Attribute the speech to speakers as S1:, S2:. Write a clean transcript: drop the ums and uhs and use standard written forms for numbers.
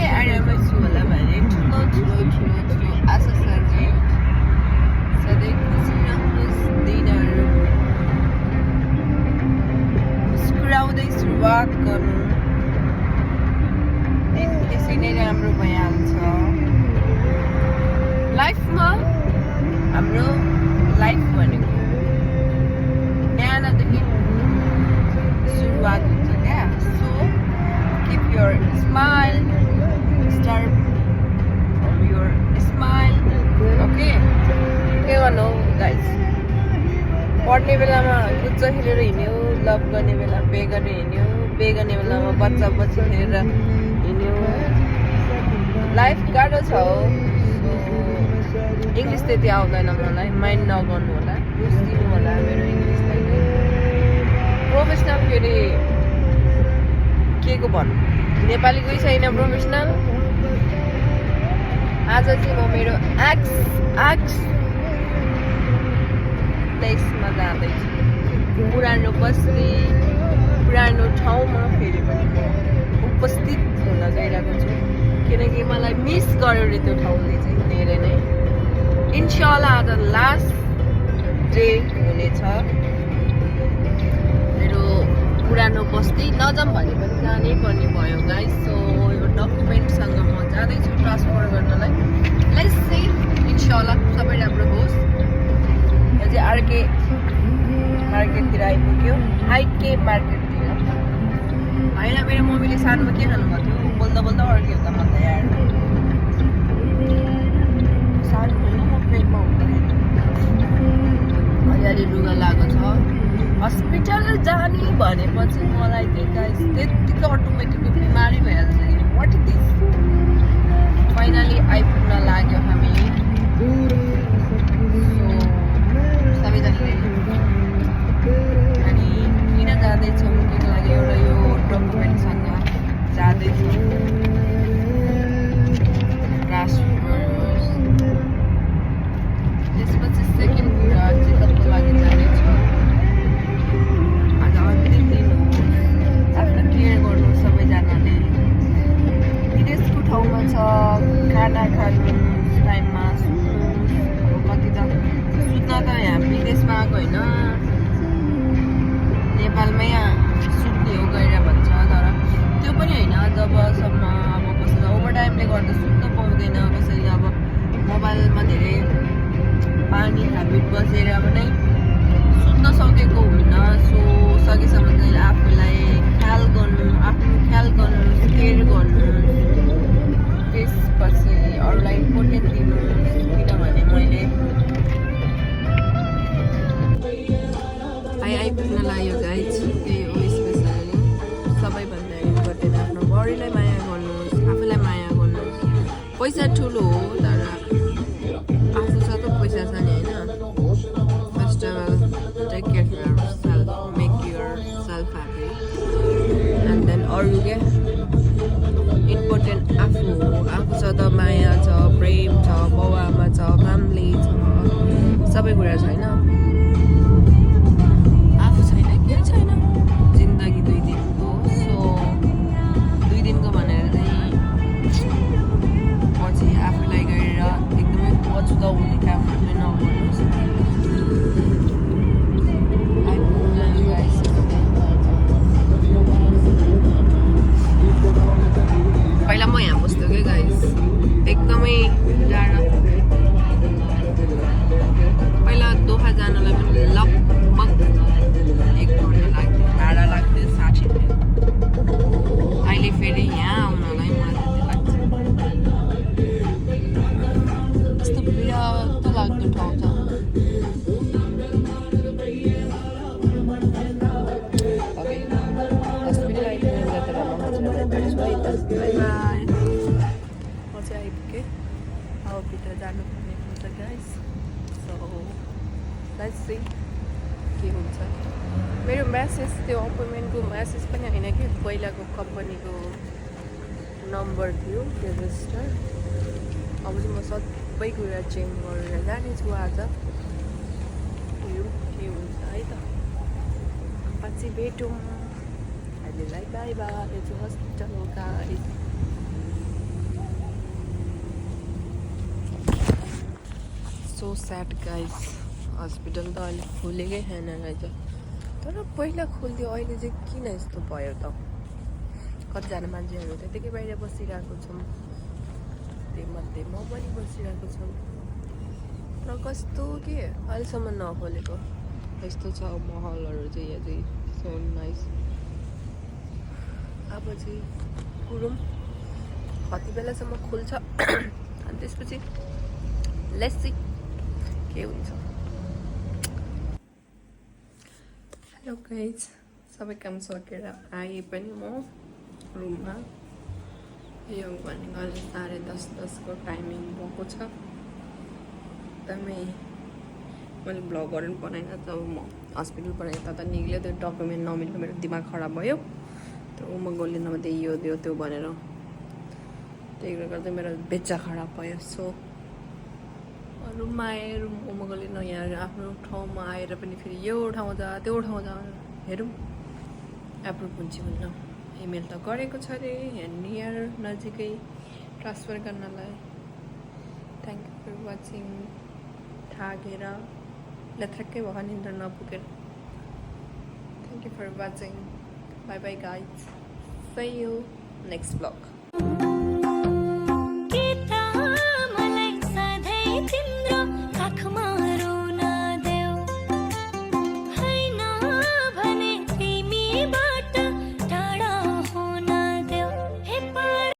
S1: आफ्नै एरियामै छु होला भने ठुलो ठुलो ठुलो ठुलो आशा छ कि सधैँ खुसी रहनुहोस् दिनहरू मुस्कुराउँदै सुरुवात गर्नु त्यसै नै राम्रो भइहाल्छ लाइफमा हाम्रो लाइफ भनेको न्यानोदेखि सुरुवात हुन्छ क्या so keep your smile start from your smile okay के गर्नु गाइस पढ्ने बेलामा गुच्चा खेलेर हिँड्यो लभ गर्ने बेला पे गरेर हिँड्यो पे गर्ने बेलामा बच्चा बच्ची खेलेर हिँड्यो लाइफ गाह्रो छ हो इङ्ग्लिस त्यति आउँदैन मलाई माइन्ड नगर्नु होला बुझिदिनु होला मेरो इङ्ग्लिसलाई प्रोफेसनल फेरि के को भन्नु नेपालीकै छैन प्रोफेसनल आज चाहिँ म मेरो एक्स देशमा जाँदैछु पुरानो बस्ती पुरानो ठाउँमा फेरि पनि म उपस्थित हुन गइरहेको छु किनकि मलाई मिस गर्यो रे त्यो ठाउँले चाहिँ धेरै नै इन्शाअल्लाह आज लास्ट डे हुनेछ मेरो पुरानो बस्ती नजाम भने पनि जानै पर्ने भयो गाइस सो यो डकुमेन्टसँग म जाँदैछु ट्रान्सफर गर्नलाई लेट्स सी इन्शाअल्लाह सबै राम्रो होस् यो चाहिँ आरके मार्केटतिर आइपुग्यो आइके मार्केटतिर होइन मेरो मम्मीले सानोमा के खानुभएको थियो बोल्दा बोल्दा अड्क्यो त म त यार सानो म पेटमा हुँदैन हरियाली लुगा लगाएको छ हस्पिटल जाने भनेपछि मलाई त्यतिको अटोमेटिकली बिमारी भइहाल्छ कि वाट इज दिस फाइनली आइपुग्न लाग्यो हामी सबैजनाले अनि किन जाँदैछौँ केको लागि एउटा यो डकुमेन्टसँग जाँदैछौँ त्यसपछि सेकेन्ड कुरा चेकअपको लागि जानेछौँ आज अन्तिम दिन हो आफ्नो केयर गर्नु सबैजनाले विदेशको ठाउँमा छ खाना खानु टाइममा सुत्नु अब कति त सुत्न त यहाँ विदेशमा आएको होइन नेपालमै सुत्ने हो गएर भन्छ तर त्यो पनि होइन जबसम्म अब कसैलाई ओभर टाइमले गर्दा सुत्न पाउँदैन कसैले अब मोबाइलमा धेरै पानी ह्याबिट बसेर पनि सुत्न सकेको हुन्न सो सकेसम्म चाहिँ आफूलाई ख्याल गर्नु आफ्नो ख्याल गर्नु केयर गर्नु त्यसपछि अरूलाई इम्पोर्टेन्ट दिनु किनभने मैले आइपुग्न लाग्यो गाइज त्यही हो स्पेसली सबैभन्दा इम्पोर्टेन्ट आफ्नो बडीलाई माया गर्नुहोस् आफूलाई माया गर्नुहोस् पैसा ठुलो हो तर आफू छ त पैसा छ नि होइन first of all take care for self make yourself happy and then अरू क्या इम्पोर्टेन्ट आफू हो आफू छ त माया छ प्रेम छ बाउ आमा छ फ्यामिली छ सबै कुरा छैन आफू छैन केही छैन जिन्दगी 2 दिनको सो 2 दिनको भनेर चाहिँ पछि आफूलाई गएर एकदमै पछुतो हुने कामहरू चाहिँ नगर्नुहोस् पहिला म यहाँ बस्थ्यो क्या गाइस एकदमै जाडो पहिला दोहा जानलाई पनि लगभग 1 घन्टा लाग्थ्यो भाडा लाग्थ्यो 60 रुपियाँ अहिले फेरि यहाँ आउनलाई मलाई त्यति लाग्छ यस्तो बिरातो लाग्दो ठाउँ छ भित्र जानुपर्ने हुन्छ गाइस सो लेट्स सी के हुन्छ मेरो म्यासेज त्यो अपोइन्टमेन्टको म्यासेज पनि होइन कि पहिलाको कम्पनीको नम्बर थियो रेजिस्टर अब चाहिँ म सबै कुरा चेन्ज गरेर जानेछु आज यो के हुन्छ है त पछि भेटौँ अहिलेलाई बाई बाई यो चाहिँ हस्पिटल हो guys so sad guys hospital त अहिले खुलेकै छैन रहेछ तर पहिला खोलिदियो अहिले चाहिँ किन यस्तो भयो त कतिजना मान्छेहरू त्यतिकै बाहिर बसिरहेको छौँ त्यहीमध्ये म पनि बसिरहेको छु र कस्तो के अहिलेसम्म नखोलेको यस्तो छ महलहरू चाहिँ यहाँ चाहिँ सो नाइस अब चाहिँ कुरौँ कति बेलासम्म खुल्छ अनि त्यसपछि लेट्स सी के हुन्छ हेलो गाइज सबै काम सकेर आएँ पनि म रुममा यो भनेको अहिले 10:30को टाइमिङ भएको छ एकदमै मैले भ्लग गरेर बनाइनँ जब म हस्पिटलबाट यता त निक्ल्यो त्यो डकुमेन्ट नमिल्नु मेरो दिमाग खराब भयो त्यो उमङ्गोले नभए यो दियो त्यो भनेर त्यही गर्दा मेरो बेच्चा खराब भयो सो रुममा आएर उमङ्गोले न यहाँ आफ्नो ठाउँमा आएर पनि फेरि यो ठाउँमा जा त्यो ठाउँमा जा हेरौँ एप्रुभ हुन्छ भन्न इमेल त गरेको छ अरे यहाँ नियर नजिकै ट्रान्सफर गर्नलाई थ्याङ्क यू फर वाचिङ थाकेर लथ्रक्कै भयो निन्द्रा नपुगेर thank you for watching bye bye guys see you next blog